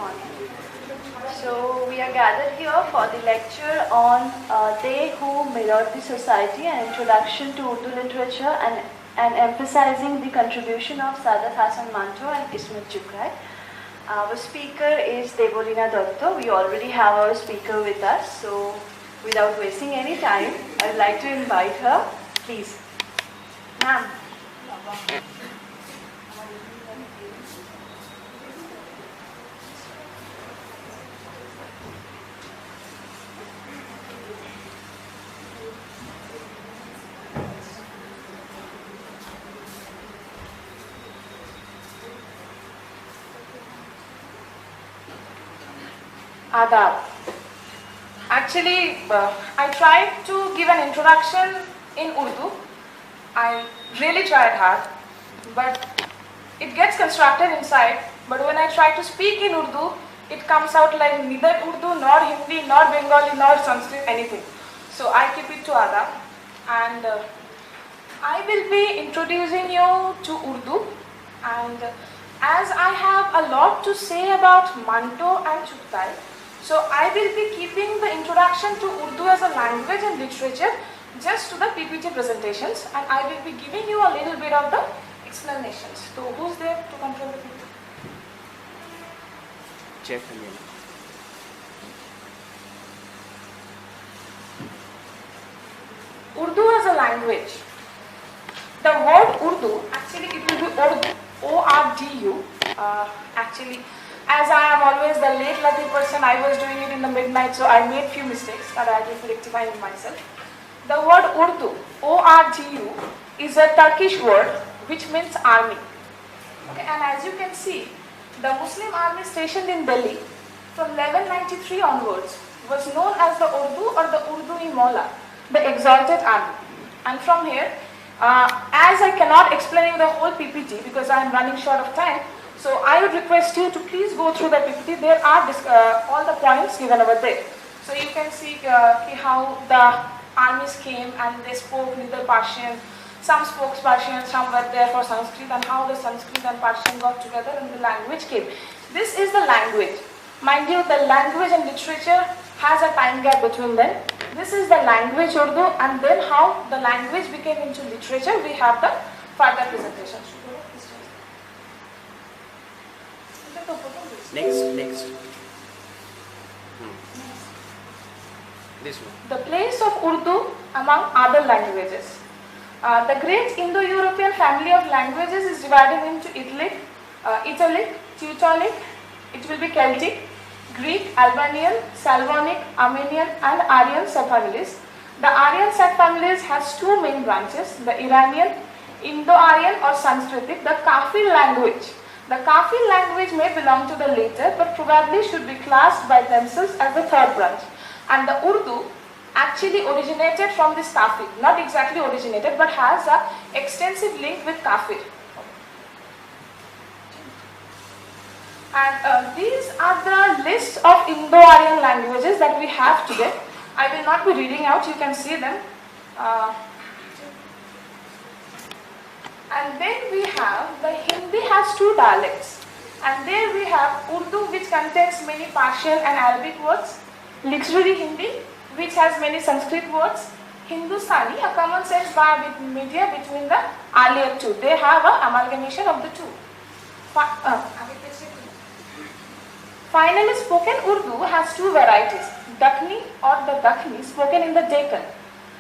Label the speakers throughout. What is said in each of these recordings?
Speaker 1: morning. So we are gathered here for the lecture on They Who Mirrored the Society, an introduction to Urdu literature and emphasizing the contribution of Saadat Hasan Manto and Ismet Chukrai. Our speaker is Debolina Dotto. We already have our speaker with us, so without wasting any time, I'd like to invite her. Please. Ma'am.
Speaker 2: Adab. Actually, I tried to give an introduction in Urdu. I really tried hard, but it gets constructed inside. But when I try to speak in Urdu, it comes out like neither Urdu, nor Hindi, nor Bengali, nor Sanskrit, anything. So I keep it to Adab. And I will be introducing you to Urdu. And as I have a lot to say about Manto and Chuktai, so I will be keeping the introduction to Urdu as a language and literature just to the PPT presentations, and I will be giving you a little bit of the explanations. So who's there to control the PPT?
Speaker 3: Check.
Speaker 2: Urdu as a language. The word Urdu, actually it will be Urdu, O-R-D-U. Actually, as I am always the late lucky person, I was doing it in the midnight, so I made few mistakes that I will be rectifying myself. The word Urdu, O-R-D-U, is a Turkish word which means army. Okay, and as you can see, the Muslim army stationed in Delhi from 1193 onwards was known as the Urdu or the Urdu-i Mawla, the exalted army. And from here, as I cannot explain you the whole PPT because I am running short of time, so I would request you to please go through the PPT. There are all the points given over there. So you can see how the armies came and they spoke neither Persian. Some spoke Persian, some were there for Sanskrit, and how the Sanskrit and Persian got together and the language came. This is the language. Mind you, the language and literature has a time gap between them. This is the language Urdu, and then how the language became into literature, we have the further presentations.
Speaker 3: Next. This one.
Speaker 2: The place of Urdu among other languages. The great Indo-European family of languages is divided into Italic, Teutonic, it will be Celtic, Greek, Albanian, Slavonic, Armenian and Aryan subfamilies. The Aryan subfamilies has two main branches, the Iranian, Indo-Aryan or Sanskritic, the Kafir language. The Kafir language may belong to the later, but probably should be classed by themselves as the third branch. And the Urdu actually originated from this Kafir, not exactly originated, but has an extensive link with Kafir. And these are the list of Indo-Aryan languages that we have today. I will not be reading out, you can see them. And then we have, the Hindi has two dialects. And there we have Urdu, which contains many Persian and Arabic words. Literary Hindi, which has many Sanskrit words. Hindustani, a common sense media between the earlier two. They have an amalgamation of the two. Finally, spoken Urdu has two varieties. Dakhni or the Dakhni, spoken in the Deccan,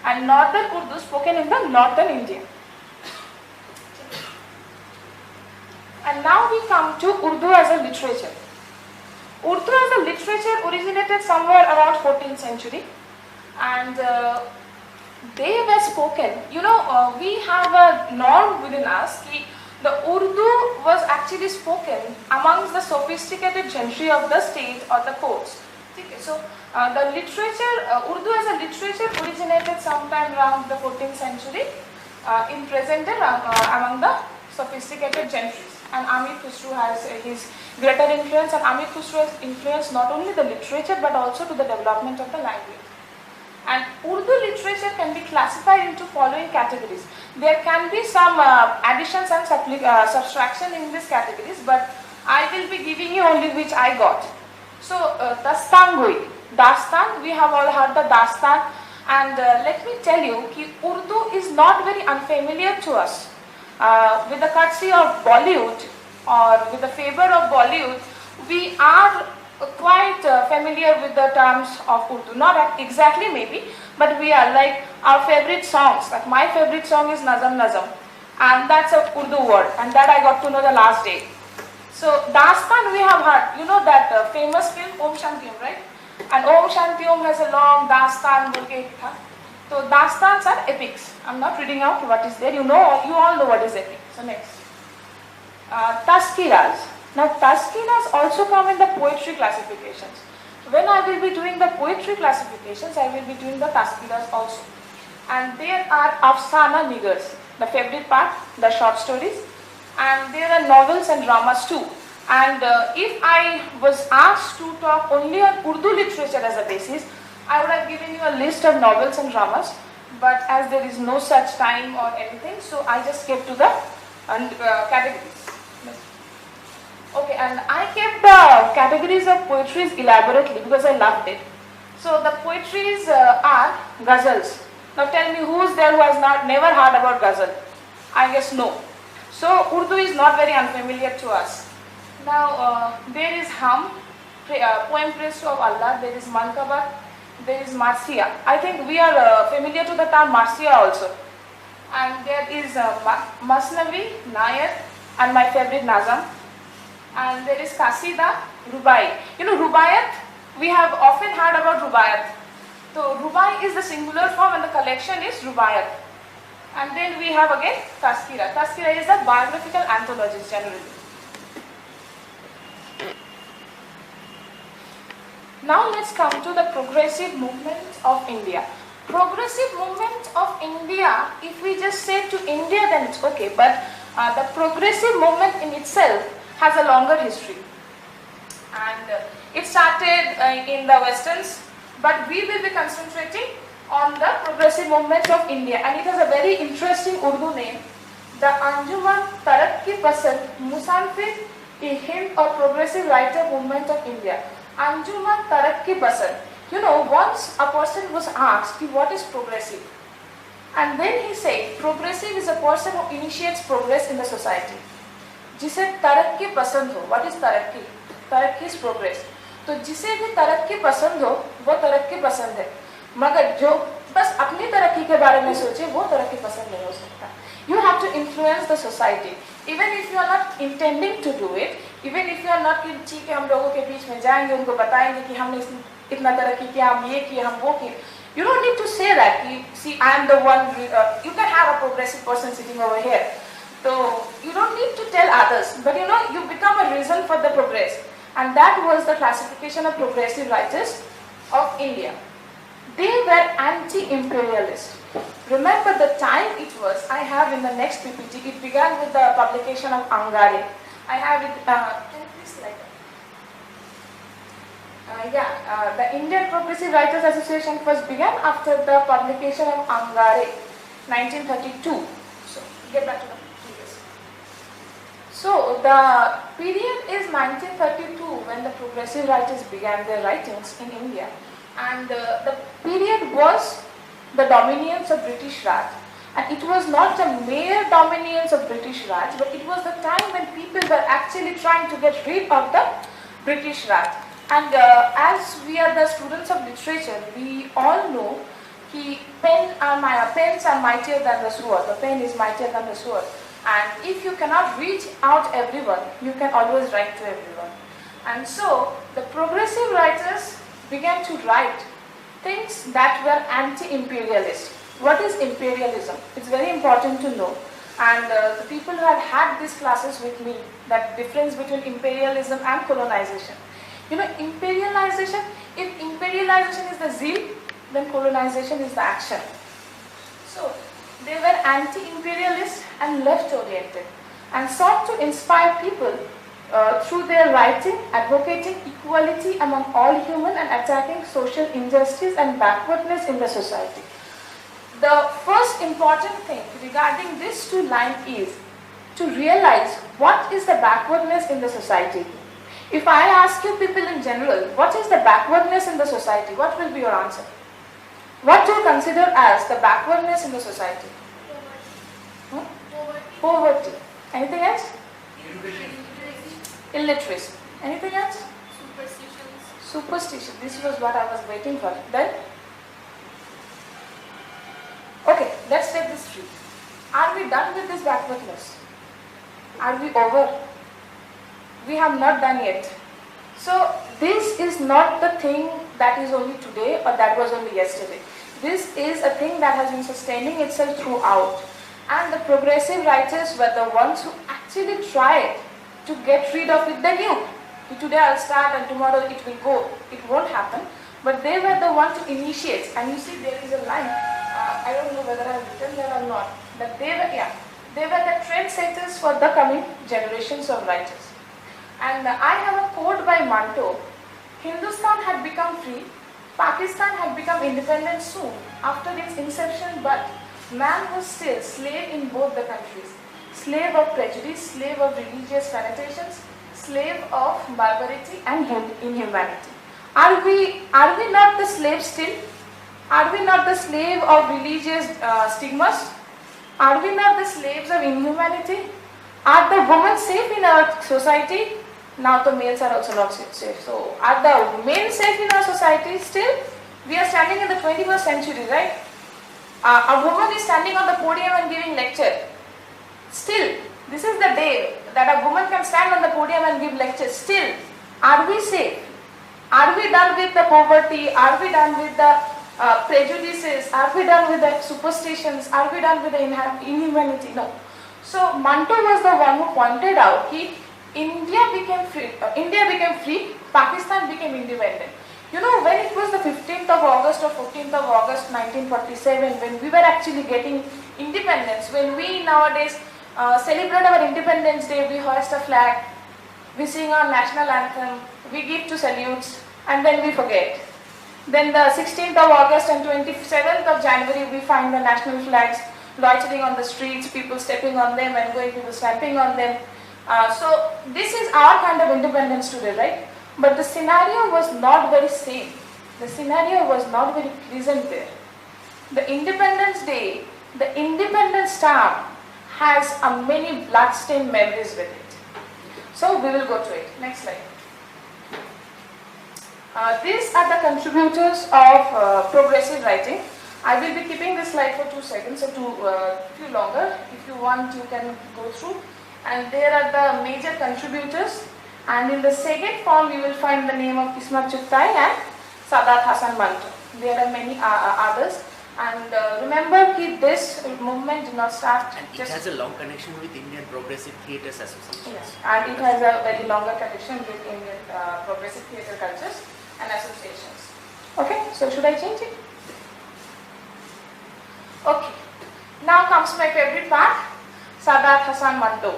Speaker 2: and Northern Urdu, spoken in the Northern India. And now we come to Urdu as a literature. Urdu as a literature originated somewhere around 14th century, and they were spoken. You know, we have a norm within us. The Urdu was actually spoken amongst the sophisticated gentry of the state or the courts. Okay, so the literature, Urdu as a literature originated sometime around the 14th century in present day among the sophisticated gentry. And Amir Khusro has his greater influence, and Amir Khusro has influenced not only the literature but also to the development of the language. And Urdu literature can be classified into following categories. There can be some additions and subtraction in these categories, but I will be giving you only which I got. So Dastangoi, Dastan, we have all heard the Dastan, and let me tell you, ki Urdu is not very unfamiliar to us. With the courtesy of Bollywood or with the favor of Bollywood, we are quite familiar with the terms of Urdu. Not exactly maybe, but we are like our favorite songs. Like my favorite song is Nazam Nazam, and that's a Urdu word, and that I got to know the last day. So Dastan we have heard, you know that famous film Om Shanti Om, right? And Om Shanti Om has a long Dastan bolke tha. So Dastans are epics. I'm not reading out what is there. You all know what is epic. So next, Tazkiras. Now Tazkiras also come in the poetry classifications. When I will be doing the poetry classifications, I will be doing the Tazkiras also. And there are Afsana Nigars, the favorite part, the short stories. And there are novels and dramas too. And if I was asked to talk only on Urdu literature as a basis, I would have given you a list of novels and dramas. But as there is no such time or anything, so I just kept to the categories. Okay, and I kept the categories of poetries elaborately because I loved it. So the poetries are ghazals. Now tell me who is there who has never heard about ghazal? I guess no. So Urdu is not very unfamiliar to us. Now there is Hum, poem praise of Allah. There is Mankabat. There is Marsiya. I think we are familiar to the term Marsiya also. And there is Masnavi, Nayat, and my favorite Nazam. And there is Kasida, Rubai. You know Rubaiyat, we have often heard about Rubaiyat. So Rubai is the singular form and the collection is Rubaiyat. And then we have again Tazkira. Tazkira is the biographical anthologies generally. Now let's come to the progressive movement of India. Progressive movement of India, if we just say to India then it's okay, but the progressive movement in itself has a longer history. And it started in the westerns, but we will be concentrating on the progressive movement of India, and it has a very interesting Urdu name, the Anjuman Tarakki Pasand Musanfir-e-Hind or Progressive Writer Movement of India. Anjuman Tarakki Pasand. You know, once a person was asked, what is progressive? And then he said, progressive is a person who initiates progress in the society. जिसे तरक्की पसंद हो, what is तरक्की? तरक्की is progress. तो जिसे भी तरक्की पसंद हो, वो तरक्की पसंद है. मगर जो बस अपनी तरक्की के बारे में सोचे, वो तरक्की पसंद नहीं हो सकता. You have to influence the society, even if you are not intending to do it, even if you are not कि ठीक है हम लोगों के बीच में जाएंगे, उनको बताएंगे कि हमने इतना तरक्की किया, हम ये किए, हम वो किए. You don't need to say that. See, I am the one. You can have a progressive person sitting over here. So you don't need to tell others, but you know you become a reason for the progress, and that was the classification of progressive writers of India. They were anti-imperialist. Remember the time it was. I have in the next PPT. It began with the publication of Angare. I have it. Can you please slide that? The Indian Progressive Writers Association first began after the publication of Angare, 1932. So get back to the. So the period is 1932 when the progressive writers began their writings in India, and the period was the dominions of British Raj, and it was not the mere dominions of British Raj, but it was the time when people were actually trying to get rid of the British Raj. And as we are the students of literature, we all know that pens are mightier than the sword. The pen is mightier than the sword. And if you cannot reach out everyone, you can always write to everyone. And so the progressive writers began to write things that were anti-imperialist. What is imperialism? It's very important to know. And the people who have had these classes with me, that difference between imperialism and colonization. You know, imperialization, if imperialization is the zeal, then colonization is the action. So they were anti-imperialist and left-oriented and sought to inspire people through their writing, advocating equality among all human and attacking social injustice and backwardness in the society. The first important thing regarding these two lines is to realize what is the backwardness in the society. If I ask you people in general, what is the backwardness in the society? What will be your answer? What do you consider as the backwardness in the society? Hmm? Poverty. Anything else? Illiteracy. Anything else? Superstition. This was what I was waiting for. Then? Okay, let's take this tree. Are we done with this backwardness? Are we over? We have not done yet. So this is not the thing that is only today or that was only yesterday. This is a thing that has been sustaining itself throughout. And the progressive writers were the ones who actually tried to get rid of it. They knew, today I'll start and tomorrow it will go. It won't happen. But they were the ones to initiate. And you see there is a line, I don't know whether I have written there or not, that they were the trendsetters for the coming generations of writers. And I have a quote by Manto. Hindustan had become free, Pakistan had become independent soon after its inception, but man was still slave in both the countries. Slave of prejudice, slave of religious fanaticism, slave of barbarity and inhumanity. Are we not the slaves still? Are we not the slave of religious stigmas? Are we not the slaves of inhumanity? Are the women safe in our society? Now the males are also not safe. So are the men safe in our society still? We are standing in the 21st century, right? A woman is standing on the podium and giving lecture. Still, this is the day that a woman can stand on the podium and give lectures. Still, are we safe? Are we done with the poverty? Are we done with the prejudices? Are we done with the superstitions? Are we done with the inhumanity? No. So Manto was the one who pointed out that India became free, Pakistan became independent. You know, when it was the 15th of August or 14th of August 1947, when we were actually getting independence, when we nowadays celebrate our Independence Day, we hoist a flag, we sing our national anthem, we give two salutes, and then we forget. Then the 16th of August and 27th of January, we find the national flags loitering on the streets, people stepping on them and going, people stamping on them. So this is our kind of independence today, right? But the scenario was not very same. The scenario was not very pleasant there. The Independence Day, the Independence stamp has many bloodstained memories with it. So we will go to it. Next slide. These are the contributors of progressive writing. I will be keeping this slide for 2 seconds or few longer. If you want, you can go through. And there are the major contributors. And in the second form, you will find the name of Ismat Chughtai and Saadat Hasan Manto. There are many others. And remember, this movement did not start.
Speaker 3: And it has a long connection with Indian Progressive Theatres Association.
Speaker 2: Yes, and it has a very longer connection with Indian progressive theatre cultures and associations. Okay, so should I change it? Okay, now comes my favorite part, Saadat Hasan Manto.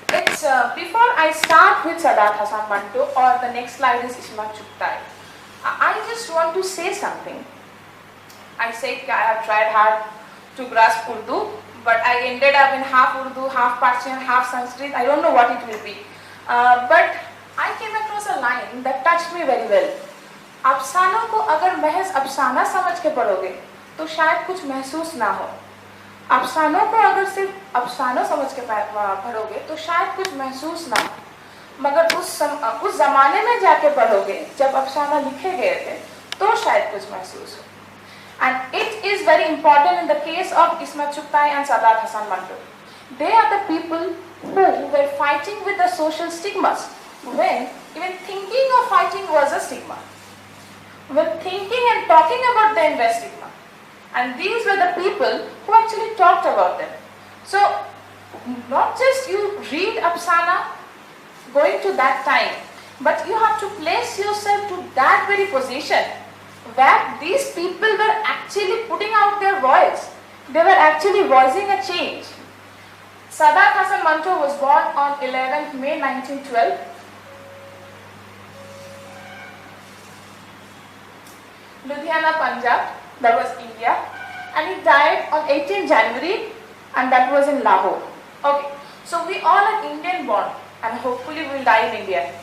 Speaker 2: Before I start with Saadat Hasan Manto, or the next slide is Ismat Chughtai, I just want to say something. I said I have tried hard to grasp Urdu, but I ended up in half Urdu, half Persian, half Sanskrit. I don't know what it will be. But I came across a line that touched me very well. अफसानों को अगर महज अफसाना समझ के पढ़ोगे तो शायद कुछ महसूस ना हो. अफसानों को अगर सिर्फ अफसाना समझ के पढ़ोगे तो शायद कुछ महसूस ना हो. मगर उस ज़माने में जाके पढ़ोगे जब अफसाना लिखे गए थे तो शायद कुछ महसूस हो. And it is very important in the case of Ismat Chughtai and Saadat Hasan Manto. They are the people who were fighting with the social stigmas when even thinking of fighting was a stigma. When thinking and talking about them were stigma. And these were the people who actually talked about them. So, not just you read Afsana going to that time, but you have to place yourself to that very position where these people were actually putting out their voice. They were actually voicing a change. Saadat Hasan Manto was born on 11th May 1912. Ludhiana, Punjab, that was India. And he died on 18th January, and that was in Lahore. Okay, so we all are Indian born. and hopefully we will die in India.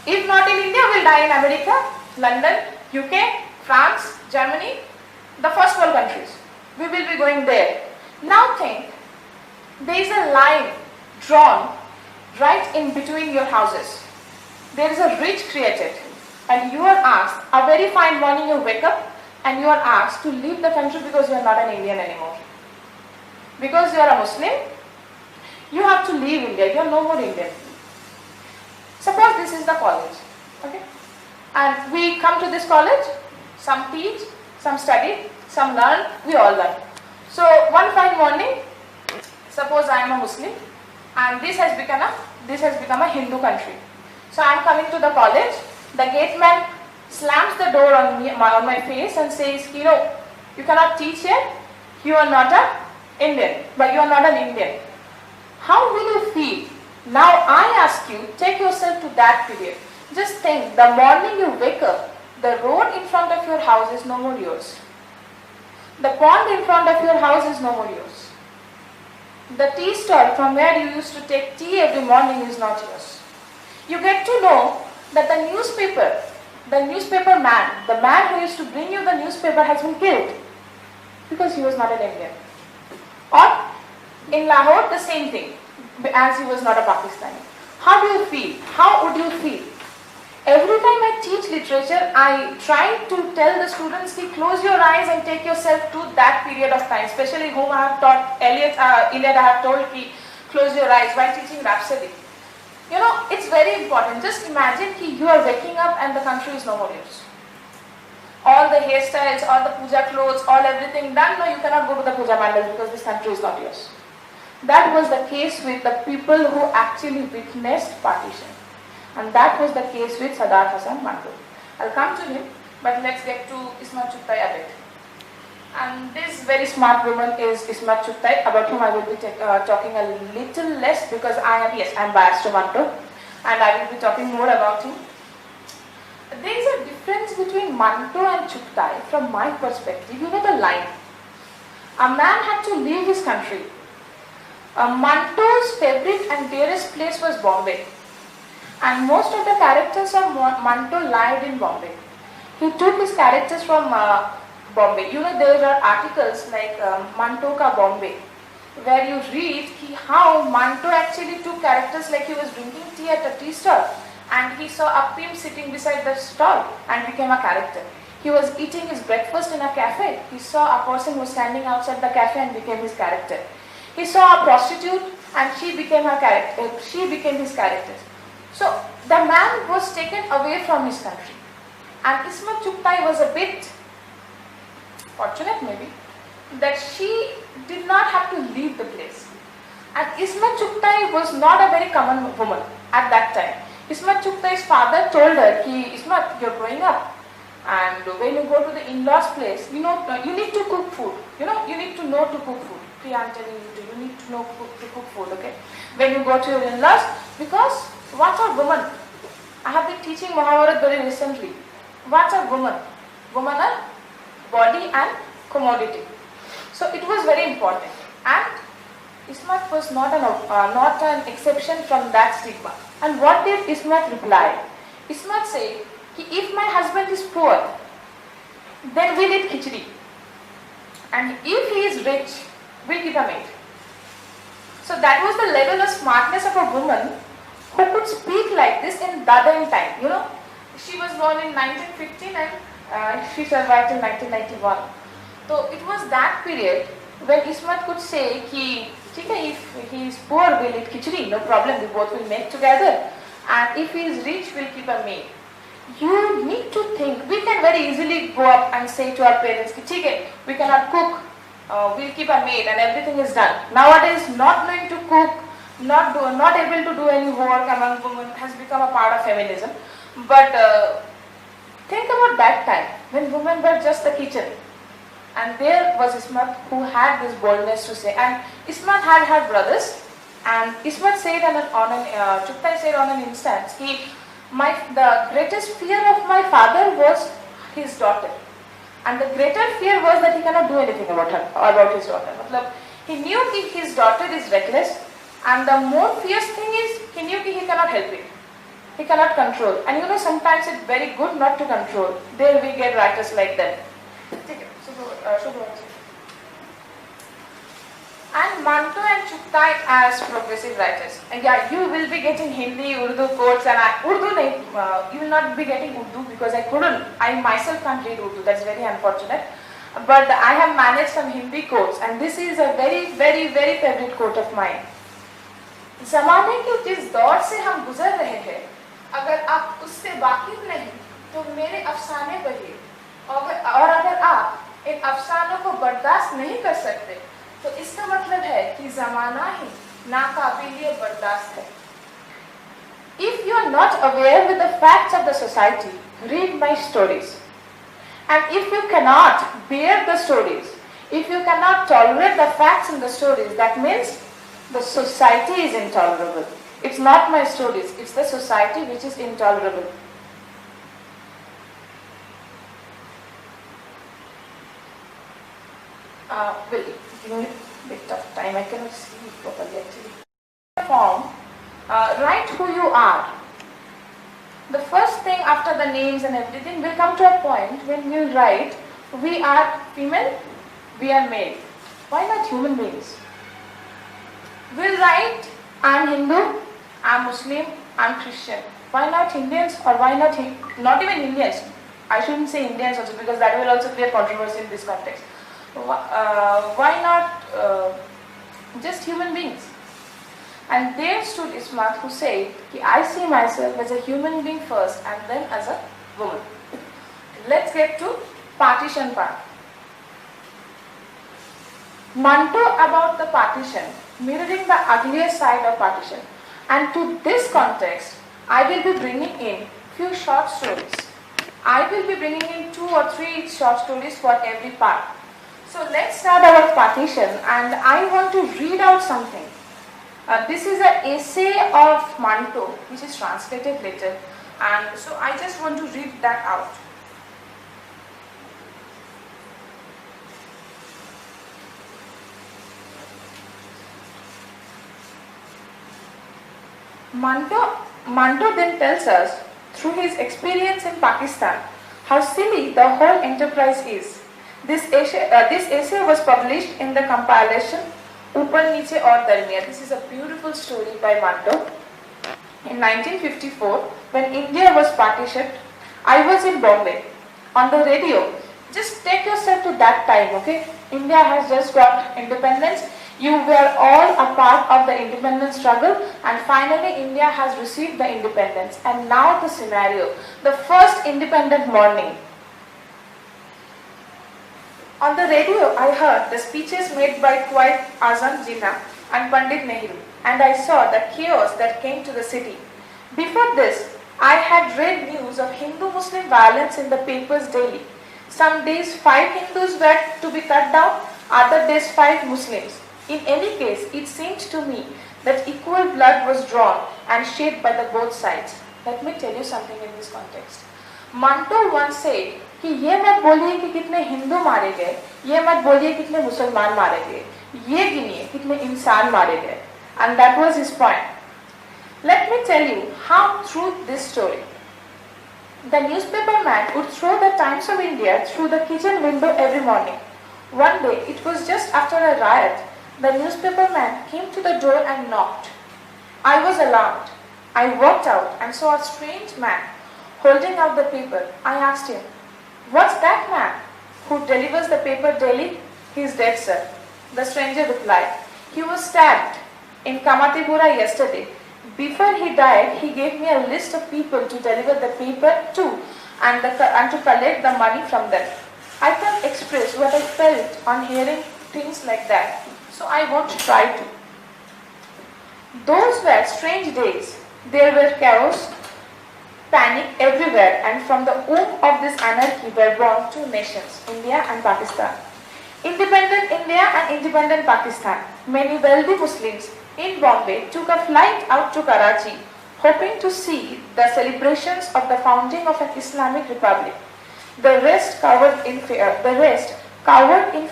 Speaker 2: If not in India, we will die in America, London, UK, France, Germany, the first world countries. We will be going there. Now think, there is a line drawn right in between your houses. There is a ridge created, and you are asked, a very fine morning you wake up and you are asked to leave the country because you are not an Indian anymore. Because you are a Muslim, you have to leave India, you are no more Indian. Suppose this is the college, okay? And we come to this college, some teach, some study, some learn, we all learn. So one fine morning, suppose I am a Muslim and this has become a Hindu country. So I am coming to the college, the gate man slams the door on my face and says, you know, you cannot teach here, you are not an Indian, but you are not an Indian. How will you feel? Now I ask you, take yourself to that period. Just think, the morning you wake up, the road in front of your house is no more yours. The pond in front of your house is no more yours. The tea stall from where you used to take tea every morning is not yours. You get to know that the newspaper man, the man who used to bring you the newspaper has been killed because he was not an Indian. Or in Lahore, the same thing, as he was not a Pakistani. How do you feel? How would you feel? Every time I teach literature, I try to tell the students to close your eyes and take yourself to that period of time, especially whom I have taught, Iliad I have told ki close your eyes while teaching Rhapsody. You know, it's very important. Just imagine ki you are waking up and the country is no more yours. All the hairstyles, all the puja clothes, all everything done, no, you cannot go to the puja mandal because this country is not yours. That was the case with the people who actually witnessed partition. And that was the case with Sardar Hasan Manto. I'll come to him, but let's get to Ismat Chughtai a bit. And this very smart woman is Ismat Chughtai, about whom I will be talking a little less because I am biased to Manto, and I will be talking more about him. There is a difference between Manto and Chughtai from my perspective. You know the line. A man had to leave his country. Manto's favorite and dearest place was Bombay. And most of the characters of Manto lived in Bombay. He took his characters from Bombay. You know, there are articles like Manto Ka Bombay, where you read how Manto actually took characters like he was drinking tea at a tea stall and he saw a pimp sitting beside the stall and became a character. He was eating his breakfast in a cafe. He saw a person who was standing outside the cafe and became his character. He saw a prostitute and she became her character. She became his character. So the man was taken away from his country, and Ismat Chughtai was a bit fortunate maybe that she did not have to leave the place. And Ismat Chughtai was not a very common woman at that time. Ismat Chughtai's father told her, Ismat, you're growing up, and when you go to the in-laws place, you need to cook food. You need to know to cook food. I'm telling you need to know to cook food, okay? When you go to your in-laws, because what's a woman? I have been teaching Mahabharat very recently. What's a woman? Woman are body and commodity. So it was very important. And Ismat was not an exception from that stigma. And what did Ismat reply? Ismat said, if my husband is poor, then we'll eat khichdi. And if he is rich, we'll keep a maid. So that was the level of smartness of a woman who could speak like this in Dadain time. You know, she was born in 1915 and she survived in 1991. So it was that period when Ismat could say, if he is poor, we'll eat khichdi, no problem, we both will make together. And if he is rich, we'll keep a maid. You need to think. We can very easily go up and say to our parents, we cannot cook, we'll keep a maid and everything is done. Nowadays, not knowing to cook, not able to do any work among women has become a part of feminism. But think about that time when women were just the kitchen. And there was Ismat who had this boldness to say. And Ismat had her brothers. And Ismat said Chughtai said on an instance, the greatest fear of my father was his daughter. And the greater fear was that he cannot do anything about his daughter. He knew his daughter is reckless, And the more fierce thing is, he knew he cannot help it. He cannot control. And you know, sometimes it's very good not to control. There we get writers like that. And Manto and Chugtai as progressive writers. And yeah, you will be getting Hindi, Urdu quotes, and you will not be getting Urdu because I myself can't read Urdu, that's very unfortunate. But I have managed some Hindi quotes, and this is a very, very, very favorite quote of mine. ज़माने के जिस दौर से हम गुजर रहे हैं, अगर आप उससे वाकिफ नहीं, तो मेरे अफसाने पढ़िए. और अगर आप इन अफसानों को बर्दाश्त नहीं कर सकते, तो इसका मतलब है कि ज़माना ही नाकाबिले बर्दाश्त है. If you are not aware with the facts of the society, read my stories. And if you cannot bear the stories, if you cannot tolerate the facts in the stories, that means the society is intolerable. It's not my stories, it's the society which is intolerable. Will give me a bit of time, I cannot see it properly actually. Form, write who you are. The first thing after the names and everything will come to a point when you write, we are female, we are male. Why not human beings? We'll write, I'm Hindu, I'm Muslim, I'm Christian. Why not Indians or why not even Indians? I shouldn't say Indians also because that will also create controversy in this context. Why not just human beings? And there stood Ismat who said, I see myself as a human being first and then as a woman. Let's get to partition part. Manto about the partition, mirroring the uglier side of partition. And to this context, I will be bringing in few short stories. I will be bringing in 2 or 3 short stories for every part. So let's start our partition, and I want to read out something. This is an essay of Manto, which is translated later, and so I just want to read that out. Manto then tells us, through his experience in Pakistan, how silly the whole enterprise is. This essay was published in the compilation Upar Niche Aur Darmiyan. This is a beautiful story by Manto. In 1954, when India was partitioned, I was in Bombay. On the radio, just take yourself to that time, okay? India has just got independence. You were all a part of the independence struggle, and finally India has received the independence. And now the scenario, the first independent morning. On the radio, I heard the speeches made by Quaid Azam Jinnah and Pandit Nehru, and I saw the chaos that came to the city. Before this, I had read news of Hindu-Muslim violence in the papers daily. Some days 5 Hindus were to be cut down, other days 5 Muslims. In any case, it seemed to me that equal blood was drawn and shed by the both sides. Let me tell you something in this context. Manto once said कि ये मत बोलिए कि कितने हिंदू मारे गए, ये मत बोलिए कितने मुसलमान मारे गए, ये गिनिए कितने इंसान मारे गए. And that was his point. Let me tell you how through this story. The newspaper man would throw the Times of India through the kitchen window every morning. One day, it was just after a riot, the newspaper man came to the door and knocked. I was alarmed. I walked out and saw a strange man holding out the paper. I asked him, "What's that man who delivers the paper daily?" "He is dead, sir." The stranger replied, "He was stabbed in Kamatipura yesterday. Before he died, he gave me a list of people to deliver the paper to and to collect the money from them." I can't express what I felt on hearing things like that, so I won't try to. Those were strange days. There were chaos, panic everywhere, and from the womb of this anarchy were born 2 nations, India and Pakistan. Independent India and independent Pakistan. Many wealthy Muslims in Bombay took a flight out to Karachi, hoping to see the celebrations of the founding of an Islamic Republic. The rest cowered in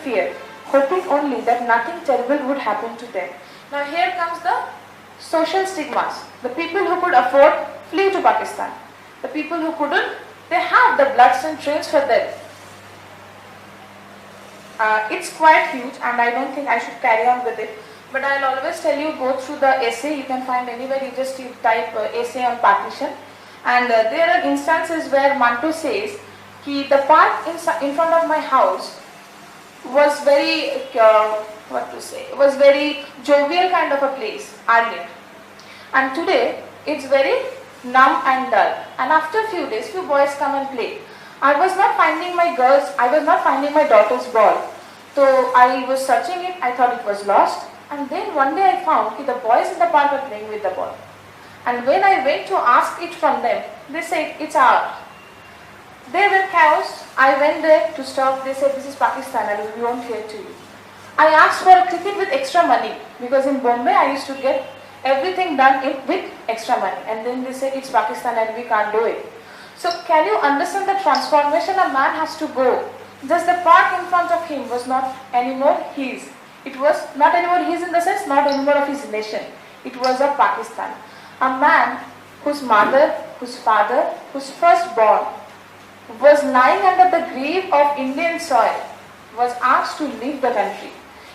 Speaker 2: fear, hoping only that nothing terrible would happen to them. Now here comes the social stigmas. The people who could afford flee to Pakistan. The people who couldn't, they have the bloodstream trails for them. It's quite huge and I don't think I should carry on with it. But I'll always tell you, go through the essay. You can find anywhere, you just type essay on partition. And there are instances where Manto says, the park in front of my house was very, was very jovial kind of a place earlier. And today, it's very numb and dull. And after a few days, few boys come and play. I was not finding my daughter's ball. So I was searching it, I thought it was lost. And then one day I found that the boys in the park were playing with the ball. And when I went to ask it from them, they said, it's ours. They were cows. I went there to stop. They said, this is Pakistan and we won't hear to you. I asked for a cricket with extra money because in Bombay I used to get everything done with extra money. And then they said, it's Pakistan and we can't do it. So can you understand the transformation a man has to go? Just the park in front of him was not anymore his. It was not anymore his in the sense, not anymore of his nation. It was of Pakistan. A man whose mother, whose father, whose firstborn was lying under the grave of Indian soil was asked to leave the country.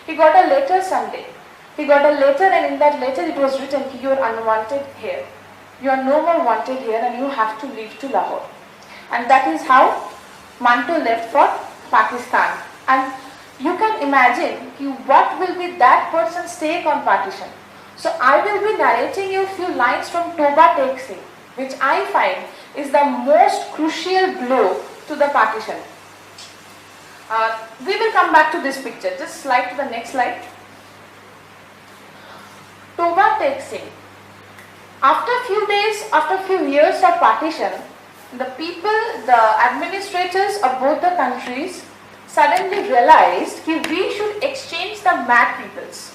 Speaker 2: He got a letter someday. He got a letter and in that letter it was written, you are unwanted here. You are no more wanted here and you have to leave to Lahore. And that is how Manto left for Pakistan. And you can imagine what will be that person's take on partition. So I will be narrating you a few lines from Toba Tek Singh, which I find is the most crucial blow to the partition. We will come back to this picture. Just slide to the next slide. Toba Tek Singh. After a few days, after a few years of partition, the people, the administrators of both the countries suddenly realized that we should exchange the mad peoples.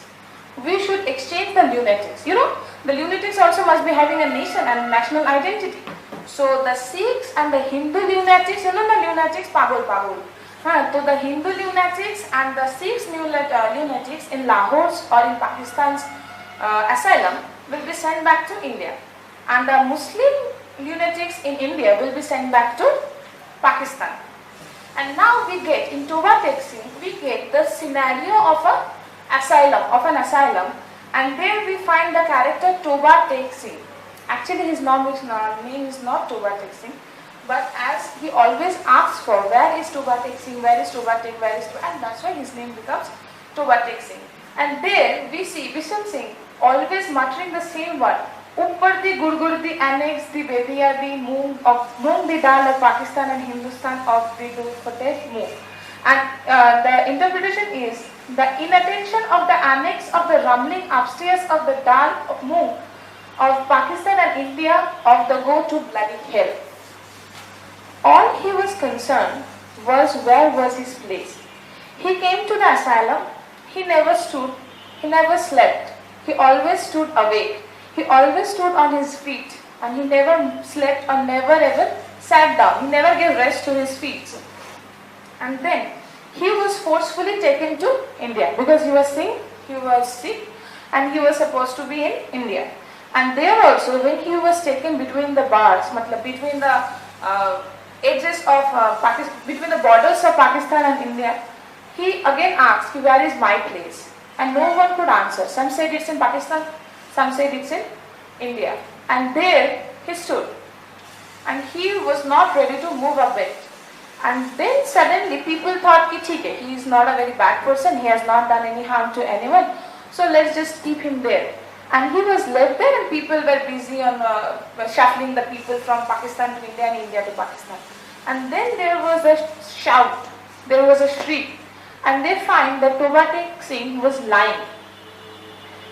Speaker 2: We should exchange the lunatics. You know, the lunatics also must be having a nation and national identity. So the Sikhs and the Hindu lunatics, you know the lunatics, pagol. So the Hindu lunatics and the Sikhs lunatics in Lahore's or in Pakistan's asylum will be sent back to India. And the Muslim lunatics in India will be sent back to Pakistan. And now we get, in Toba Tek Singh, we get the scenario of an asylum, and there we find the character Toba Tek Singh. Actually his name is not Toba Tek Singh, but as he always asks for, where is Toba Tek Singh, where is Toba Tek, and that's why his name becomes Toba Tek Singh. And there we see Bishan Singh always muttering the same word, Uppar di Gurgur di annex di Bediya di Moong di dal of Pakistan and Hindustan of the Dur Fateh Moong. And the interpretation is the inattention of the annex of the rumbling upstairs of the dal of Moong of Pakistan and India of the go to bloody hell. All he was concerned was where was his place. He came to the asylum, he never stood, he never slept, he always stood awake. He always stood on his feet and he never slept or never ever sat down. He never gave rest to his feet. And then he was forcefully taken to India because he was sick and he was supposed to be in India. And there also when he was taken between the bars, between the edges of Pakistan, between the borders of Pakistan and India, he again asked, where is my place? And no one could answer. Some said it's in Pakistan, some said it's in India. And there he stood. And he was not ready to move a bit. And then suddenly people thought, he is not a very bad person, he has not done any harm to anyone, so let's just keep him there. And he was left there and people were busy on shuffling the people from Pakistan to India and India to Pakistan. And then there was a shout, there was a shriek, and they find that Toba Tek Singh was lying.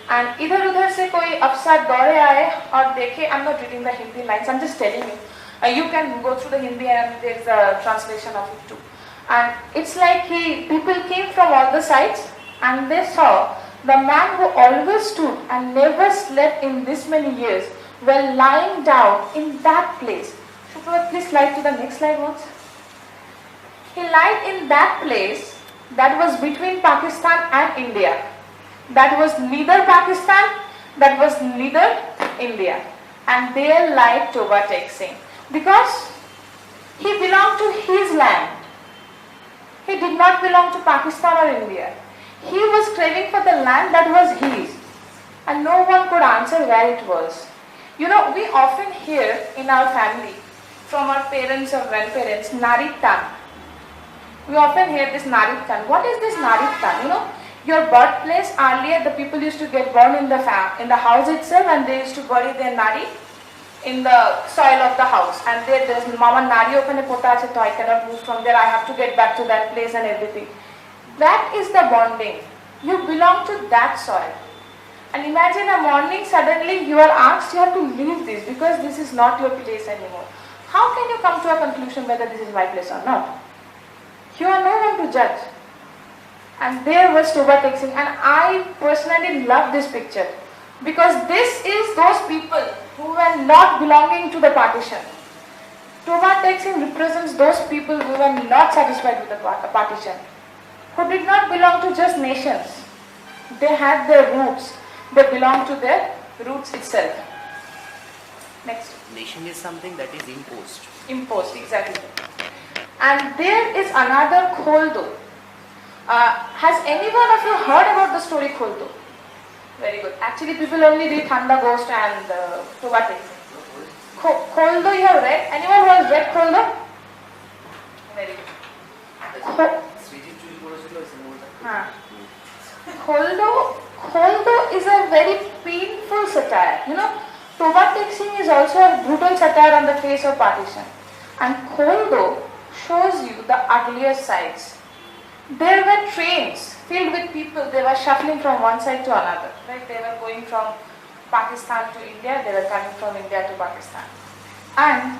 Speaker 2: And इधर उधर से कोई अफसर दौड़े आए और देखे, I'm not reading the Hindi lines, I'm just telling you. You can go through the Hindi and there is a translation of it too. And it's like people came from all the sides and they saw the man who always stood and never slept in this many years were lying down in that place. Shukla, please slide to the next slide once. He lied in that place that was between Pakistan and India. That was neither Pakistan that was neither India, and they liked Toba Tek Singh because he belonged to his land. He did not belong to Pakistan or India. He was craving for the land that was his, and no one could answer where it was. You know, we often hear in our family from our parents or grandparents, Naritan. We often hear this Naritan. What is this Naritan? You know, your birthplace, earlier the people used to get born in the house itself, and they used to bury their Nari in the soil of the house. And there's Mama Nari open pota ache, so I cannot move from there. I have to get back to that place and everything. That is the bonding. You belong to that soil. And imagine a morning suddenly you are asked you have to leave this because this is not your place anymore. How can you come to a conclusion whether this is my place or not? You are no one to judge. And there was Toba Tek Singh, and I personally love this picture because this is those people who were not belonging to the partition. Toba Tek Singh represents those people who were not satisfied with the partition, who did not belong to just nations. They had their roots. They belong to their roots itself. Next.
Speaker 3: Nation is something that is imposed.
Speaker 2: Imposed, exactly. And there is another Kholdo. Has anyone of you heard about the story Kholdo? Very good. Actually, people only read Thanda Ghost and Toba Tek Singh. Kholdo you have read? Anyone who has read Kholdo? Very good. Kholdo is a very painful satire. You know, Toba Tek Singh is also a brutal satire on the face of partition. And Kholdo shows you the ugliest sides. There were trains filled with people. They were shuffling from one side to another. Right? They were going from Pakistan to India. They were coming from India to Pakistan. And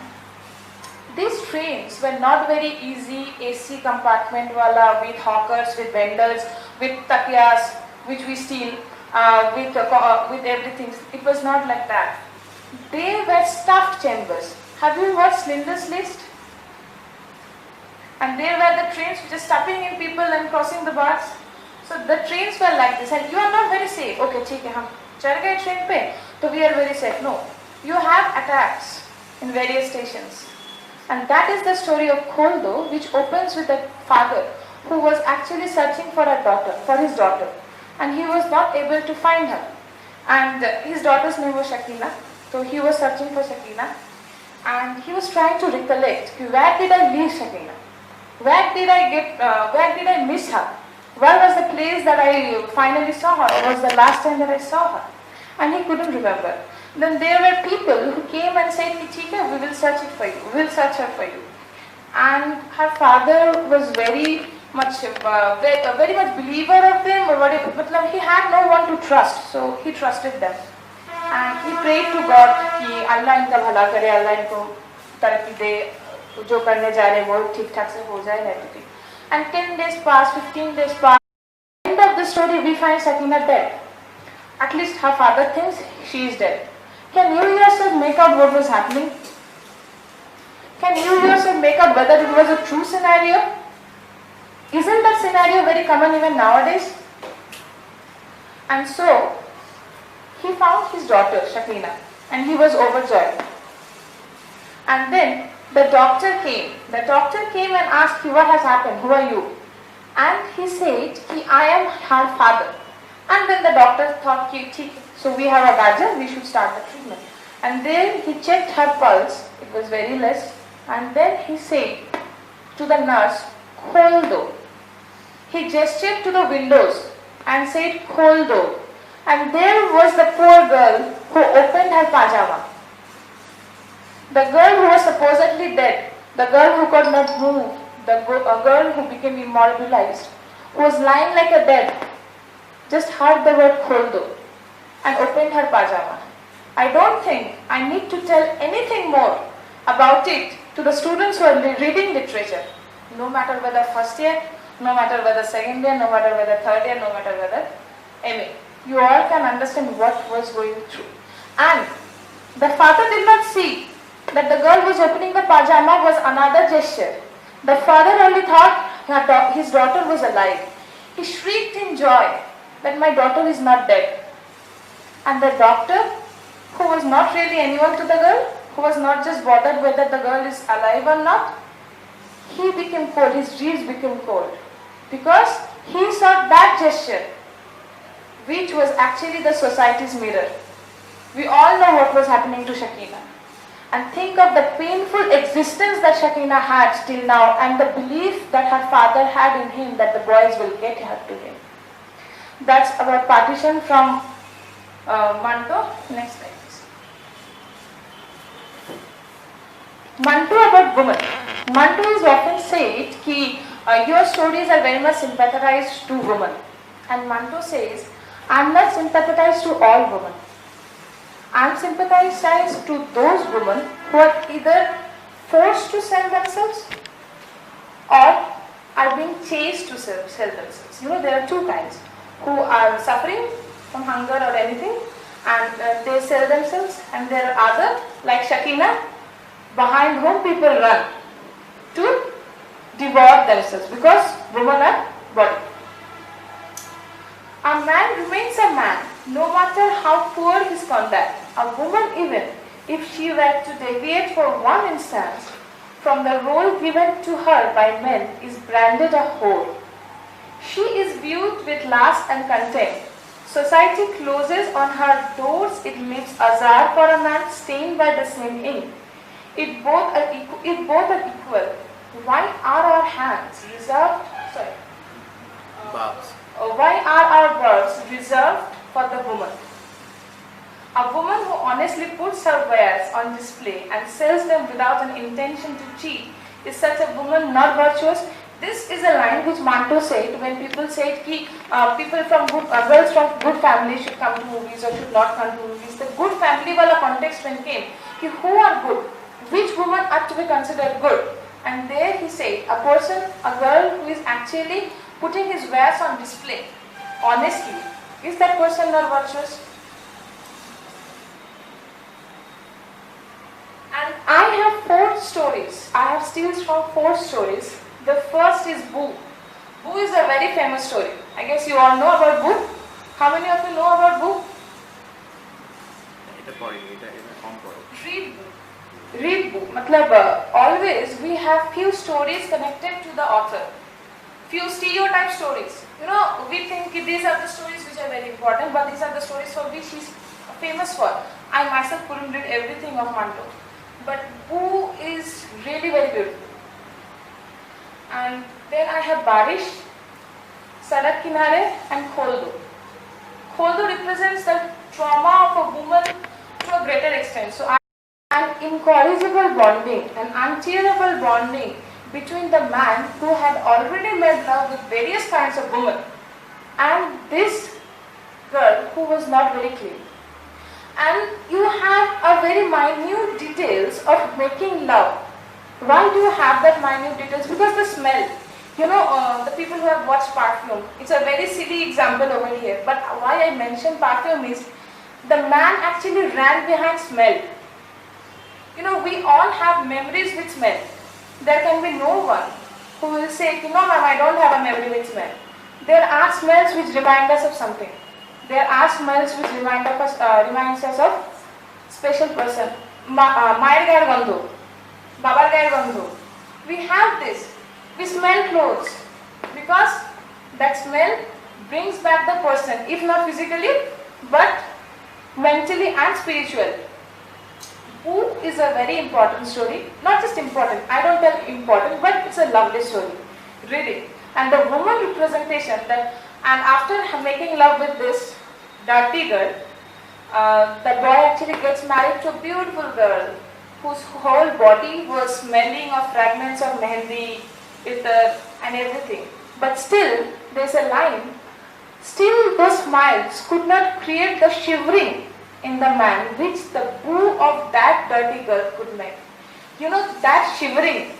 Speaker 2: these trains were not very easy AC compartment wala, with hawkers, with vendors, with takyas, which we steal, with everything. It was not like that. They were stuffed chambers. Have you watched Schindler's List? And there were the trains just stuffing in people and crossing the bars. So the trains were like this, and you are not very safe. Okay, ठीक है, हम चढ़ गए train पे, so we are very safe. No, you have attacks in various stations. And that is the story of Kholdo, which opens with a father who was actually searching for his daughter. And he was not able to find her. And his daughter's name was Shakina. So he was searching for Shakina. And he was trying to recollect, where did I leave Shakina? Where did I miss her? Where was the place that I finally saw her? Or was the last time that I saw her? And he couldn't remember. Then there were people who came and said, "Chika, we will search it for you. We will search her for you." And her father was very much believer of them, or he had no one to trust, so he trusted them. And he prayed to God कि अल्लाह इनका भला करे, अल्लाह इनको तरक्की दे, जो करने जा रहे हैं वो ठीक ठाक से हो जाए, everything. And 10 days passed, 15 days passed. At the end of the story, we find Sakina dead. At least her father thinks she is dead. Can you yourself make out what was happening? Can you yourself make out whether it was a true scenario? Isn't that scenario very common even nowadays? And so, he found his daughter, Shakina, and he was overjoyed. And then the doctor came. The doctor came and asked him, "What has happened? Who are you?" And he said, "I am her father." And then the doctor thought, so we have a badger, we should start the treatment. And then he checked her pulse, it was very less. And then he said to the nurse, "Kholdo." He gestured to the windows and said, "Kholdo." And there was the poor girl who opened her pajama. The girl who was supposedly dead, the girl who could not move, a girl who became immobilized, who was lying like a dead, just heard the word Kholdo and opened her pajama. I don't think I need to tell anything more about it to the students who are reading literature, no matter whether first year, no matter whether second year, no matter whether third year, no matter whether MA. You all can understand what was going through. And the father did not see that the girl who was opening the pajama was another gesture. The father only thought his daughter was alive. He shrieked in joy that my daughter is not dead. And the doctor, who was not really anyone to the girl, who was not just bothered whether the girl is alive or not, he became cold, his reeds became cold. Because he saw that gesture, which was actually the society's mirror. We all know what was happening to Shakina. And think of the painful existence that Shakina had till now and the belief that her father had in him that the boys will get her to him. That's about partition from Manto. Next slide, please. Manto about women. Manto is often said that your stories are very much sympathized to women. And Manto says, I am not sympathized to all women. I am sympathized to those women who are either forced to sell themselves or are being chased to sell themselves. You know, there are two kinds, who are suffering from hunger or anything and they sell themselves, and there are other like Shakina, behind whom people run to devour themselves because women are body. A man remains a man no matter how poor his conduct. A woman, even if she were to deviate for one instant from the role given to her by men, is branded a whore. She is viewed with lust and contempt. Society closes on her doors, it leaves azar for a man stained by the same ink. It both are equal. Why are our hands reserved?
Speaker 3: Barbs.
Speaker 2: Why are our birds reserved for the woman? A woman who honestly puts her wares on display and sells them without an intention to cheat is such a woman not virtuous. This is a line which Manto said when people said that people from girls from good families should come to movies or should not come to movies. The good family wala context when came, who are good, which women are to be considered good. And there he said, a girl who is actually putting his wares on display, honestly, is that person not virtuous? And I have 4 stories. I have steals from 4 stories. The first is Boo. Boo is a very famous story. I guess you all know about Boo. How many of you know about Boo? Read Boo. Read Boo. Always we have few stories connected to the author. Few stereotype stories. You know, we think these are the stories which are very important, but these are the stories for which he's famous for. I myself couldn't read everything of Manto. But Boo is really very beautiful. And then I have Barish, Sadak Kinare and Kholdo. Kholdo represents the trauma of a woman to a greater extent. So an incorrigible bonding, an untearable bonding between the man who had already made love with various kinds of women and this girl who was not very clean. And you have a very minute details of making love. Why do you have that minute details? Because the smell. You know, the people who have watched Perfume, it's a very silly example over here. But why I mention Perfume is the man actually ran behind smell. You know, we all have memories with smell. There can be no one who will say, no ma'am, I don't have a memory with smell. There are smells which remind us of something. There are smells which reminds us of special person. Mayer gayer gandho, babar gayer gandho. We have this. We smell clothes because that smell brings back the person, if not physically, but mentally and spiritually. Boo is a very important story. Not just important, I don't tell important, but it's a lovely story. Read it. And the woman representation that, and after making love with this dirty girl, the boy actually gets married to a beautiful girl whose whole body was smelling of fragments of mehendi, ittar and everything. But still, there's a line, still those smiles could not create the shivering in the man which the boo of that dirty girl could make. You know, that shivering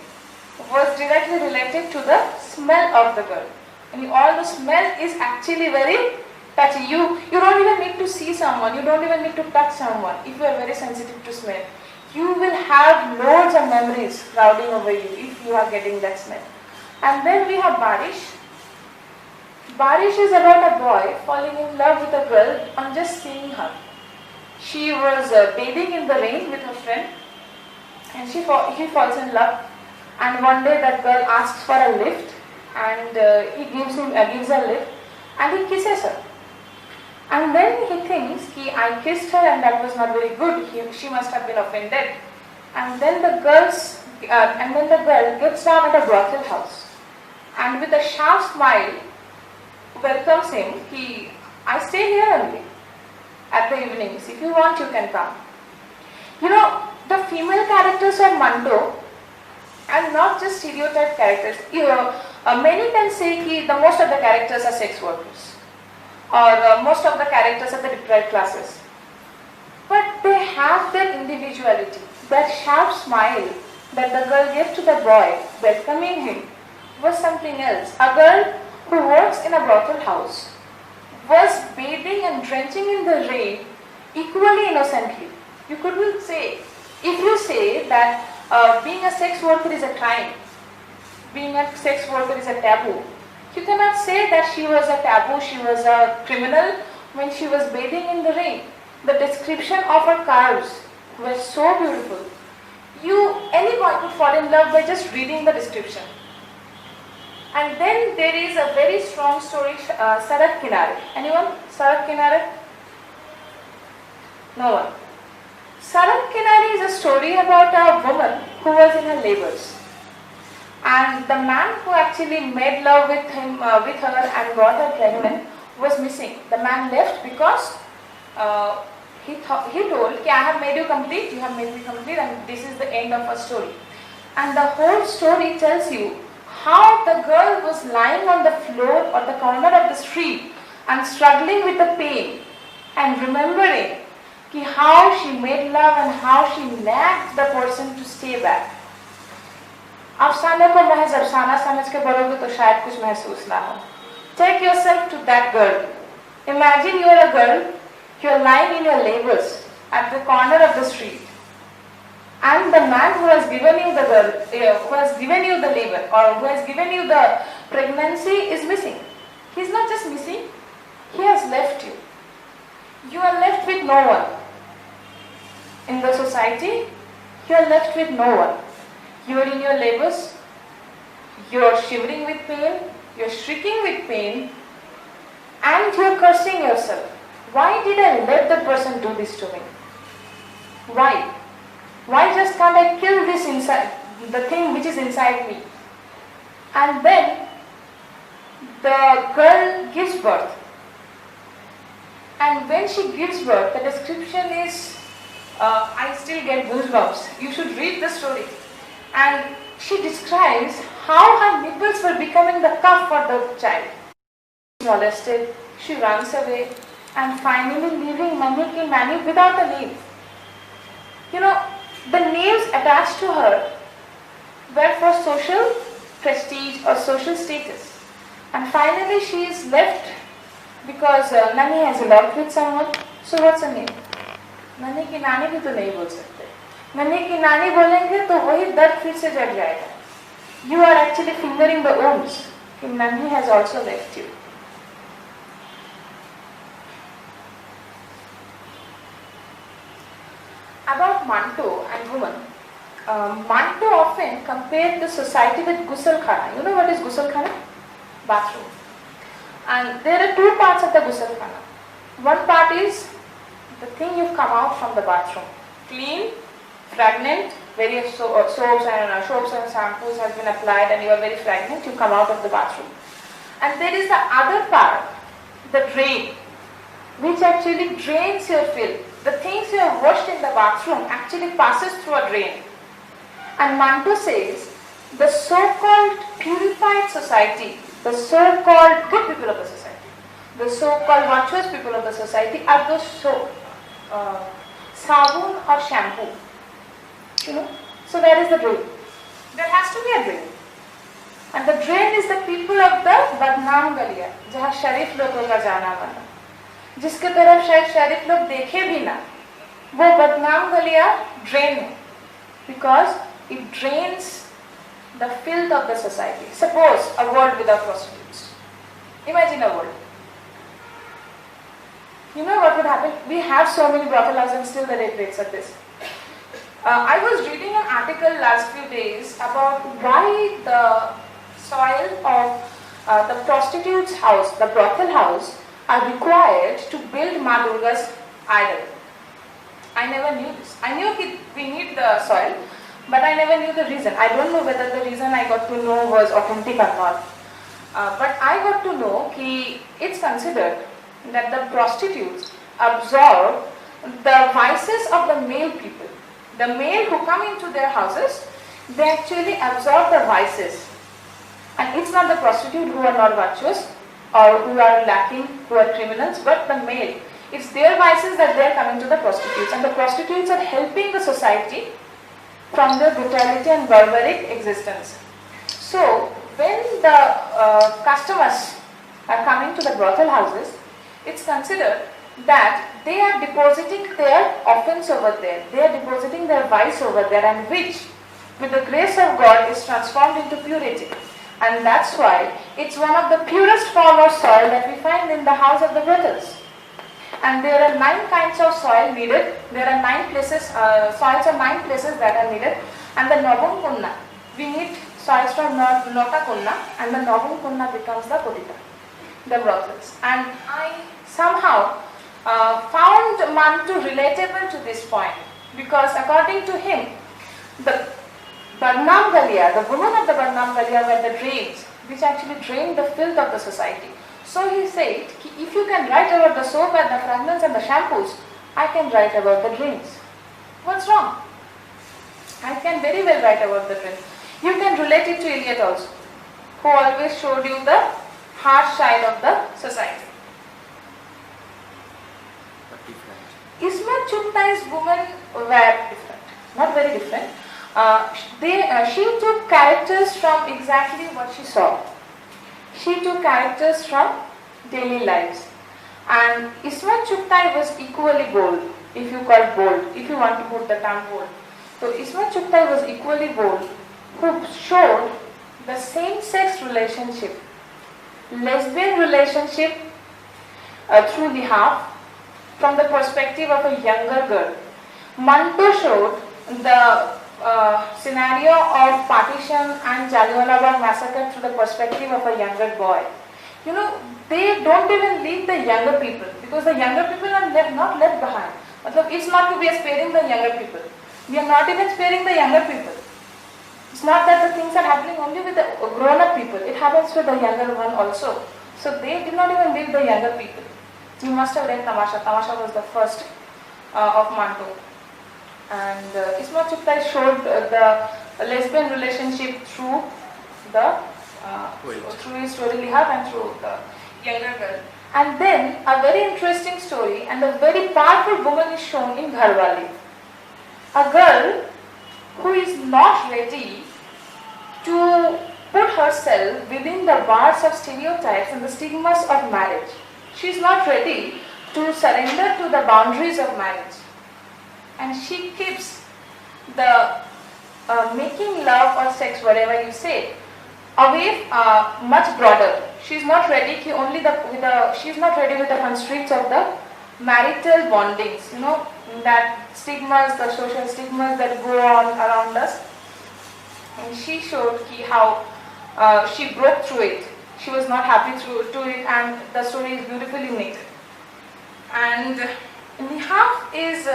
Speaker 2: was directly related to the smell of the girl. And all the smell is actually very touchy. You don't even need to see someone, you don't even need to touch someone if you are very sensitive to smell. You will have loads of memories crowding over you if you are getting that smell. And then we have Barish. Barish is about a boy falling in love with a girl on just seeing her. She was bathing in the rain with her friend, and he falls in love. And one day that girl asks for a lift, and he gives her a lift, and he kisses her. And then he thinks, I kissed her and that was not very good. She must have been offended. And then the girl gets down at a brothel house, and with a sharp smile welcomes him. I stay here only at the evenings. If you want, you can come. The female characters of Manto are not just stereotype characters. Many can say that most of the characters are sex workers, or most of the characters are the deprived classes. But they have their individuality. That sharp smile that the girl gave to the boy welcoming him was something else. A girl who works in a brothel house was bathing and drenching in the rain equally innocently. You couldn't say, if you say that being a sex worker is a crime, being a sex worker is a taboo, you cannot say that she was a taboo, she was a criminal when she was bathing in the rain. The description of her calves was so beautiful. Any boy could fall in love by just reading the description. And then there is a very strong story, Sadak Kinare. Anyone? Sadak Kinare? No one. Sadak Kinare is a story about a woman who was in her labors. And the man who actually made love with her and got her pregnant was missing. The man left because he told, I have made you complete, you have made me complete, and this is the end of our story. And the whole story tells you how the girl was lying on the floor or the corner of the street and struggling with the pain and remembering how she made love and how she nagged the person to stay back. अफसाने को महज अफसाना समझ के पढ़ोगे तो शायद कुछ महसूस ना हो. Take yourself to that girl. Imagine you are a girl, you are lying in your labors at the corner of the street, and the man who has given you the girl, who has given you the labor or who has given you the pregnancy is missing. He is not just missing, he has left you. You are left with no one. In the society, you are left with no one. You are in your labors, you are shivering with pain, you are shrieking with pain, and you are cursing yourself. Why did I let the person do this to me? Why? Why just can't I kill this inside, the thing which is inside me? And then the girl gives birth. And when she gives birth, the description is, I still get goosebumps. You should read the story. And she describes how her nipples were becoming the cuff for the child. She is molested, she runs away, and finally leaving Mummy ki Nani without a name. The names attached to her were for social prestige or social status. And finally she is left because Nani has loved with someone. So what's her name? Nani ki Nani bhi to nahi bol sakte. Nani ki Nani बोलेंगे तो वही दर्द फिर से जग जाएगा. You are actually fingering the wounds. Nani has also left you. About Manto and woman, Manto often compared the society with Ghusl Khana. You know what is Ghusl Khana? Bathroom. And there are two parts of the Ghusl Khana. One part is the thing you've come out from the bathroom. Clean, fragrant, various soaps and shampoos has been applied and you are very fragrant, you come out of the bathroom. And there is the other part, the drain, which actually drains your filth. The things you have washed in the bathroom actually passes through a drain. And Manto says, the so-called purified society, the so-called good people of the society, the so-called virtuous people of the society are those soap, sabun or shampoo. So there is the drain. There has to be a drain. And the drain is the people of the Badnaam Galiya, जहाँ शरीफ लोगों का जाना माना, जिसके तरफ शायद शरीफ लोग देखे भी ना, वो बदनाम गलिया drain है, because it drains the filth of the society. Suppose a world without prostitutes. Imagine a world. You know what would happen? We have so many brothel houses and still the rape rates are this. I was reading an article last few days about why the soil of the prostitute's house, the brothel house, are required to build Ma Durga's idol. I never knew this. I knew we need the soil, but I never knew the reason. I don't know whether the reason I got to know was authentic or not. But I got to know that it's considered that the prostitutes absorb the vices of the male people. The male who come into their houses, they actually absorb the vices. And it's not the prostitute who are not virtuous or who are lacking, who are criminals, but the male. It's their vices that they are coming to the prostitutes. And the prostitutes are helping the society from their brutality and barbaric existence. So, when the customers are coming to the brothel houses, it's considered that they are depositing their offense over there, they are depositing their vice over there, and which with the grace of God is transformed into purity. And that's why it's one of the purest form of soil that we find in the house of the brothels. And there are 9 kinds of soil needed, there are 9 places, soils of 9 places that are needed, and the Navam Kunna, we need soils from Nota Kunna, and the Navam Kunna becomes the Kodita, the brothels. And I somehow found Mantu relatable to this point, because according to him, the Barnam Galia, the women of the Barnam Galia were the drains, which actually drained the filth of the society. So he said, if you can write about the soap and the fragrance and the shampoos, I can write about the drains. What's wrong? I can very well write about the drains. You can relate it to Eliot also, who always showed you the harsh side of the society. Ismat Chughtai's women were different, not very different. She took characters from exactly what she saw. She took characters from daily lives. And Ismat Chughtai was equally bold, if you call bold, if you want to put the term bold. So Ismat Chughtai was equally bold, who showed the same-sex relationship, lesbian relationship through Lihaf, from the perspective of a younger girl. Manto showed the scenario of partition and Jallianwala Bagh massacre through the perspective of a younger boy. You know, they don't even leave the younger people, because the younger people are not left behind. It's not that we are sparing the younger people. We are not even sparing the younger people. It's not that the things are happening only with the grown-up people. It happens with the younger one also. So they did not even leave the younger people. You must have read Tamasha. Tamasha was the first of Manto. And Ismat Chughtai showed the lesbian relationship through the through his story Lihaf and through the younger girl. And then a very interesting story and a very powerful woman is shown in Gharwali. A girl who is not ready to put herself within the bars of stereotypes and the stigmas of marriage. She is not ready to surrender to the boundaries of marriage. And she keeps the making love or sex, whatever you say, away much broader. She is not ready. She is not ready with the constraints of the marital bondings. You know, that stigmas, the social stigmas that go on around us. And she showed how she broke through it. She was not happy to it, and the story is beautifully knitted. And Lihaf is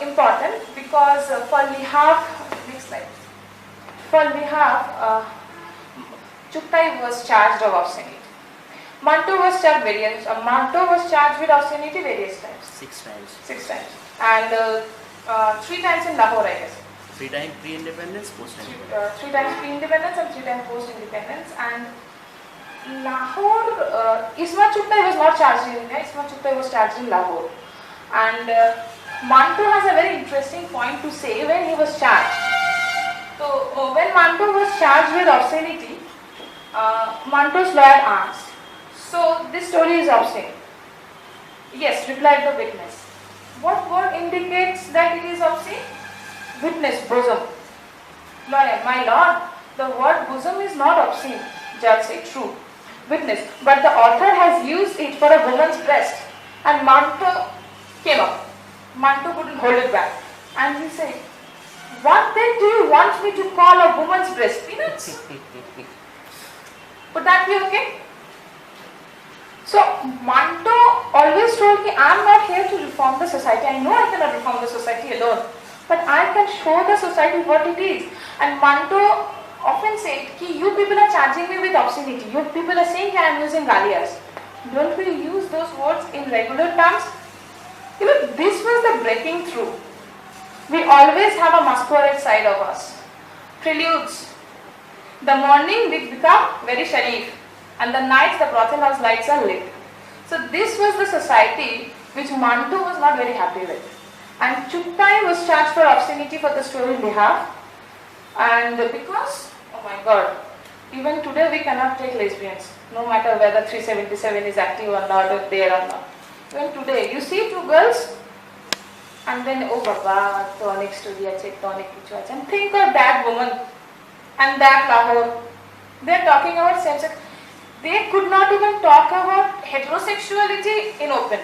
Speaker 2: important because for Lihaf, next slide. For Lihaf, Chughtai was charged of obscenity. Manto was charged with obscenity various times.
Speaker 3: 6 times.
Speaker 2: 6 times. And 3 times in Lahore, I guess.
Speaker 3: 3 times pre-independence, post-independence.
Speaker 2: 3 times pre-independence and 3 times post-independence. And Lahore, Ismat Chughtai was not charged in India, Ismat Chughtai was charged in Lahore. And Manto has a very interesting point to say when he was charged. So when Manto was charged with obscenity, Manto's lawyer asked, so this story is obscene? Yes, replied the witness. What word indicates that it is obscene? Witness, bosom. Lawyer, my lord, the word bosom is not obscene. Judge said, true. Witness, but the author has used it for a woman's breast. And Manto came up. Manto couldn't hold it back. And he said, "What then do you want me to call a woman's breast? Peanuts? Would that be okay?" So Manto always told me, "I'm not here to reform the society. I know I cannot reform the society alone, but I can show the society what it is." And Manto often said, "You people are charging me with obscenity. You people are saying I am using galias. Don't we use those words in regular terms?" This was the breaking through. We always have a masquerade side of us. Preludes. The morning we become very sharif, and the nights the brothel house lights are lit. So this was the society which Manto was not very happy with. And Chugtai was charged for obscenity for the story Liha. And because, oh my god, even today we cannot take lesbians, no matter whether 377 is active or not, or there or not. Even today, you see two girls, and then, oh Baba, tonic studio check, tonic kichwa check. And think of that woman and that Lahore. They are talking about same-sex. They could not even talk about heterosexuality in open.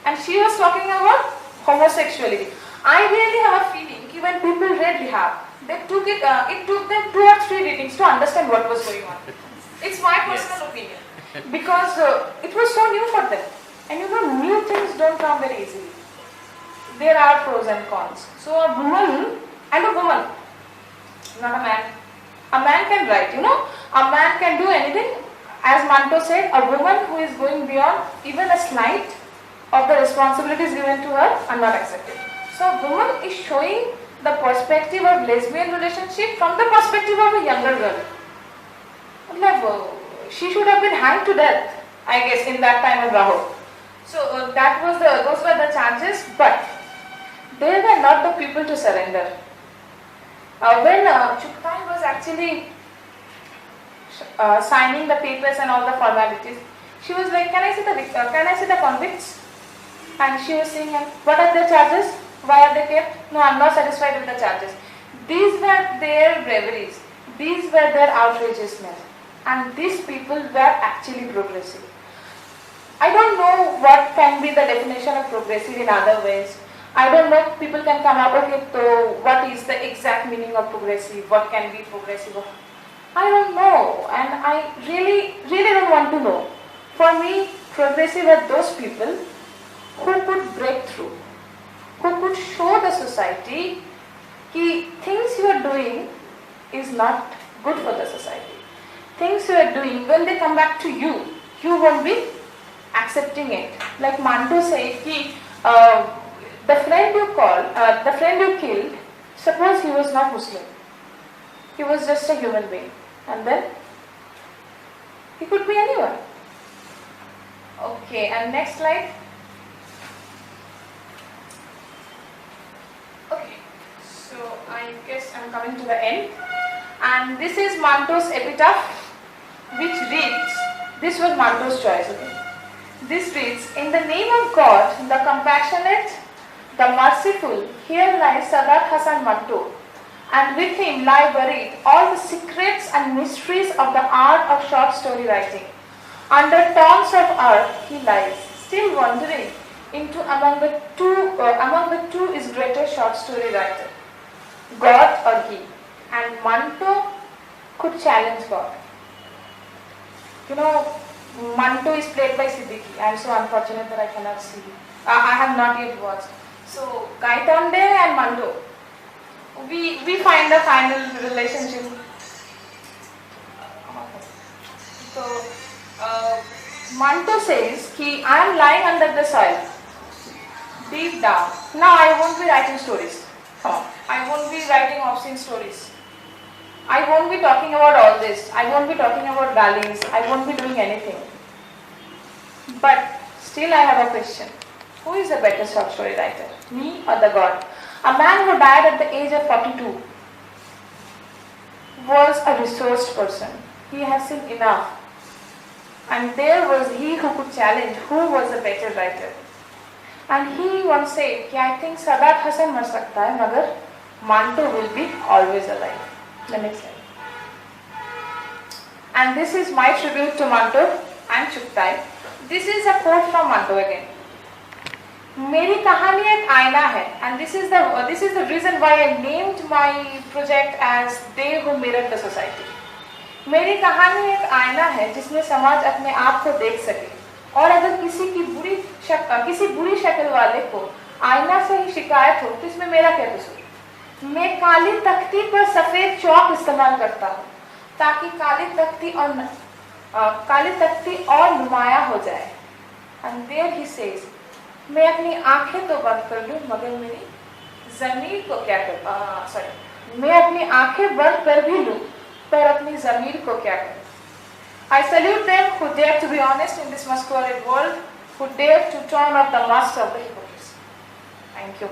Speaker 2: And she was talking about homosexuality. I really have a feeling that when people read Rehab, it took them 2 or 3 readings to understand what was going on. It's my personal opinion. Because it was so new for them. And new things don't come very easily. There are pros and cons. So a woman and a woman, not a man. A man can write, a man can do anything. As Manto said, a woman who is going beyond even a slight of the responsibilities given to her are not accepted. So a woman is showing the perspective of lesbian relationship from the perspective of a younger girl. She should have been hanged to death, I guess, in that time of Rahul. So those were the charges, but they were not the people to surrender. When Chugtai was actually signing the papers and all the formalities, she was like, "Can I see the convicts?" And she was saying, "What are their charges? Why are they kept? No, I'm not satisfied with the charges." These were their braveries. These were their outrageousness. And these people were actually progressive. I don't know what can be the definition of progressive in other ways. I don't know, people can come up, okay, so what is the exact meaning of progressive? What can be progressive? I don't know, and I really don't want to know. For me, progressive are those people who could break through, who could show the society that things you are doing is not good for the society. Things you are doing, when they come back to you, you won't be accepting it. Like Manto said, the friend you killed, suppose he was not Muslim. He was just a human being. And then, he could be anyone. Okay, and next slide. Okay, so I guess I'm coming to the end. And this is Manto's epitaph, which reads, this was Manto's choice, okay? This reads, "In the name of God, the compassionate, the merciful, here lies Sadat Hasan Manto, and with him lie buried all the secrets and mysteries of the art of short story writing. Under tones of earth he lies, still wandering into among the two is greater short story writer, God or he." And Manto could challenge God. Manto is played by Siddiqui. I am so unfortunate that I cannot see. I have not yet watched. So Gaitonde and Manto, we find a final relationship. So Manto says, "I am lying under the soil, deep down. Now I won't be writing stories. I won't be writing obscene stories. I won't be talking about all this. I won't be talking about valleys. I won't be doing anything. But still I have a question. Who is a better short story writer? Me or the God? A man who died at the age of 42 was a resourced person. He has seen enough. And there was he who could challenge who was a better writer. And he once said, I think Sadat Hasan mar sakta hai, magar Manto will be always alive." The next slide. And this is my tribute to Manto and Chugtai. This is a quote from Manto again. मेरी कहानी एक आईना है, and this is the reason why I named my project as they who mirror the society. मेरी कहानी एक आईना है जिसमें समाज अपने आप को देख सके, और अगर किसी बुरी शक्ल वाले को आईना से ही शिकायत हो तो इसमें मेरा क्या कसूर। मैं काली तख्ती पर सफेद चौक इस्तेमाल करता हूँ ताकि काली तख्ती और नुमाया हो जाए। एंड देयर ही सेज, मैं अपनी आंखें तो बंद कर लूं मगर मेरी जमीर को क्या कर मैं अपनी आंखें बंद कर भी लूं पर अपनी जमीर को क्या करूं। I salute them who dare to be honest in this masquerade world, who dare to turn off the mask of the hypocrisy. Thank you.